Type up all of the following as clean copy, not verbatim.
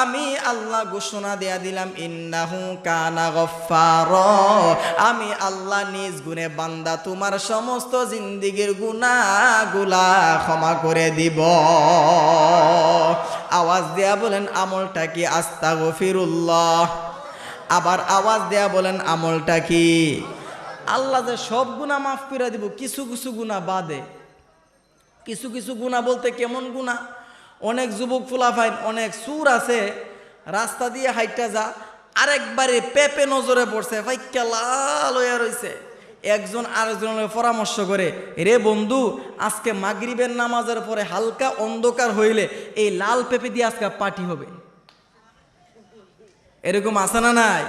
আমি আল্লাহ ঘোষণা দেয়া দিলাম ইন্নাহু কানা গফফার, আমি আল্লাহ নিজ গুণে বান্দা তোমার সমস্ত জিন্দিগির গুনাহগুলা ক্ষমা করে দিব। আওয়াজ দেয়া বলেন আমলটা কি? আস্তাগফিরুল্লাহ। আবার আওয়াজ দেয়া বলেন আমলটা কি? আল্লাহ যে সব গুনাহ মাফ করে দিব, কিছু কিছু গুনাহ বাদে। কিছু কিছু গুনাহ বলতে কেমন গুনাহ? অনেক যুবক ফুলাফাইন, অনেক সুর আছে, রাস্তা দিয়ে হাইটা যা, আরেকবারে পেপে নজরে পড়ছে, ফাইক্কা লাল হইয়া রইছে। একজন আরেকজনের পরামর্শ করে, রে বন্ধু, আজকে মাগরিবের নামাজের পরে হালকা অন্ধকার হইলে এই লাল পেপে দিয়ে আজকে পার্টি হবে। এরকম আছে না নাই?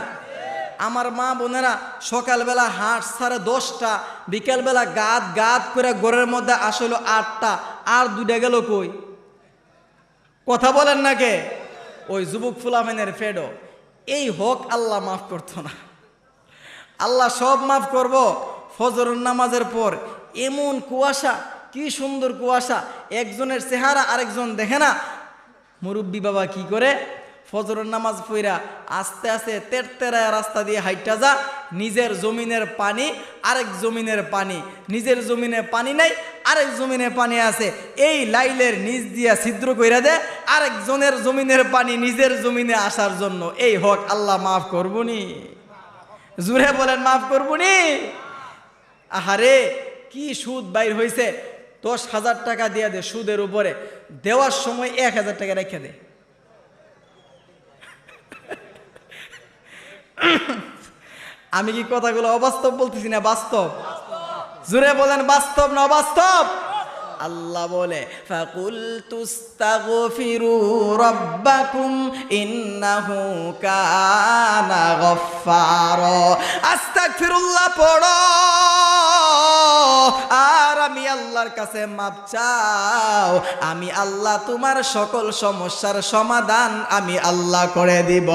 আমার মা বোনেরা সকালবেলা হাট সাড়ে 10টা, বিকালবেলা গাদ গাদ করে ঘরের মধ্যে আসলো 8টা, আর 2টা গেল কই? কথা বলেন না কে? ওই যুবক ফুলাফাইনের ফেডো। এই হক আল্লাহ মাফ করতো না। আল্লাহ সব মাফ করব। ফজরের নামাজের পর এমন কুয়াশা, কি সুন্দর কুয়াশা, একজনের চেহারা আরেকজন দেখে না। মুরব্বী বাবা কি করে? ফজরের নামাজ পইরা আস্তে আস্তে তেরতেরায় রাস্তা দিয়ে হাইটা যা, নিজের জমিনের পানি আরেক জমিনের পানি, নিজের জমিনে পানি নাই আরেক জমিনে পানি আছে, এই লাইলের নিচ দিয়া ছিদ্র কইরা দে আরেকজনের জমিনের পানি নিজের জমিনে আসার জন্য। এই হক আল্লাহ মাফ করবনি? জুড়ে বলেন মাফ করবনি? আহারে কি সুদ বাইর হয়েছে! 10,000 টাকা দিয়ে দে সুদের উপরে, দেওয়ার সময় 1,000 টাকা রেখে দে। আমি কি কথাগুলো অবাস্তব বলতেছি না বাস্তব? জুড়ে বলেন বাস্তব না অবাস্তব? আল্লাহ বলে ফাকুলতুস্তাগফিরু রাব্বাকুম ইন্নাহু কানা গফফার। আস্তাগফিরুল্লাহ পড়ো আর আমি আল্লাহর কাছে মাপ চাও। আমি আল্লাহ তোমার সকল সমস্যার সমাধান আমি আল্লাহ করে দিব।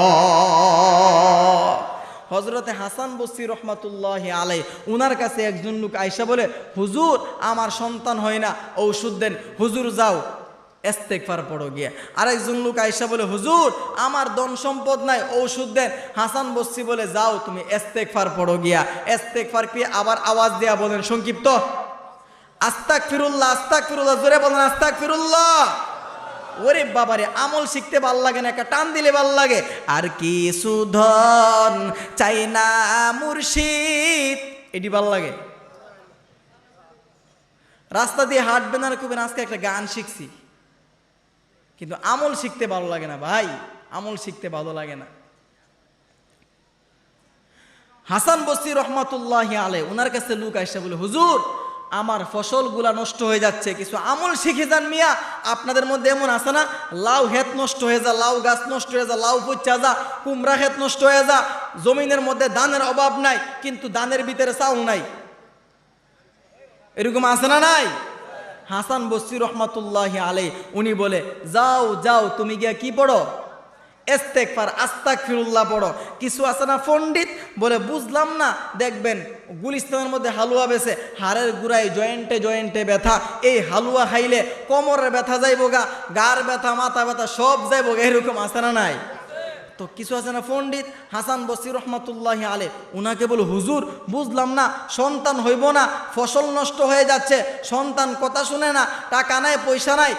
হযরতে হাসান বসরি রহমাতুল্লাহি আলাইহি, উনার কাছে একজন লোক আয়েশা বলে, হুজুর আমার সন্তান হয় না, ঔষধ দেন। হুজুর যাও ইস্তেগফার পড়ো গিয়া। আরেকজন লোক আয়েশা বলে, হুজুর আমার ধন সম্পদ নাই, ঔষধ দেন। হাসান বসরি বলে, যাও তুমি ইস্তেগফার পড়ো গিয়া। ইস্তেগফার পেয়ে আবার আওয়াজ দেয়া বলেন সংক্ষিপ্ত, আস্তাগফিরুল্লাহ আস্তাগফিরুল্লাহ। জোরে বলেন আস্তাগফিরুল্লাহ। ওরে বাবারে, আমল শিখতে ভাল লাগে না, একটা টান দিলে ভাল লাগে। আর কি সুধন চাই না মুর্শিদ, এটি ভাল লাগে। রাস্তা দিয়ে হাঁটবেন আর কবেন আজকে একটা গান শিখছি, কিন্তু আমল শিখতে ভালো লাগে না ভাই, আমল শিখতে ভালো লাগে না। হাসান বসরি রহমাতুল্লাহি আলাইহি, ওনার কাছে লোক আইসা বলে, হুজুর আমার ফসলগুলা নষ্ট হয়ে যাচ্ছে, কিছু আমল শিখে যান মিয়া। আপনাদের মধ্যে এমন আছে না, লাউ ক্ষেত নষ্ট হয়ে যা, লাউ গাছ নষ্ট হয়ে যা, লাউ পচা যা, কুমড়া ক্ষেত নষ্ট হয়ে যা, জমিনের মধ্যে ধানের অভাব নাই কিন্তু ধানের ভিতরে চাউল নাই, এরকম আছে না নাই? হাসান বসরি রহমাতুল্লাহি আলাইহি উনি বলে, যাও যাও তুমি গিয়া কি পড়ো? ইস্তেগফার আস্তাগফিরুল্লাহ পড়ো। কিছু আছে না পণ্ডিত বলে, বুঝলাম না, দেখবেন গুলিস্তানের মধ্যে হালুয়া বেছে, হাড়ের গুড়ায় জয়েন্টে জয়েন্টে ব্যথা, এই হালুয়া খাইলে কোমরের ব্যথা যাইবো গা, গার ব্যথা মাথা ব্যথা সব যাইবো গা, এরকম আছে না নাই? তো কিছু আছে না পণ্ডিত, হাসান বসরি রহমাতুল্লাহি আলাইহি উনাকে বলে, হুজুর বুঝলাম না, সন্তান হইব না, ফসল নষ্ট হয়ে যাচ্ছে, সন্তান কথা শুনে না, টাকা নাই পয়সা নাই,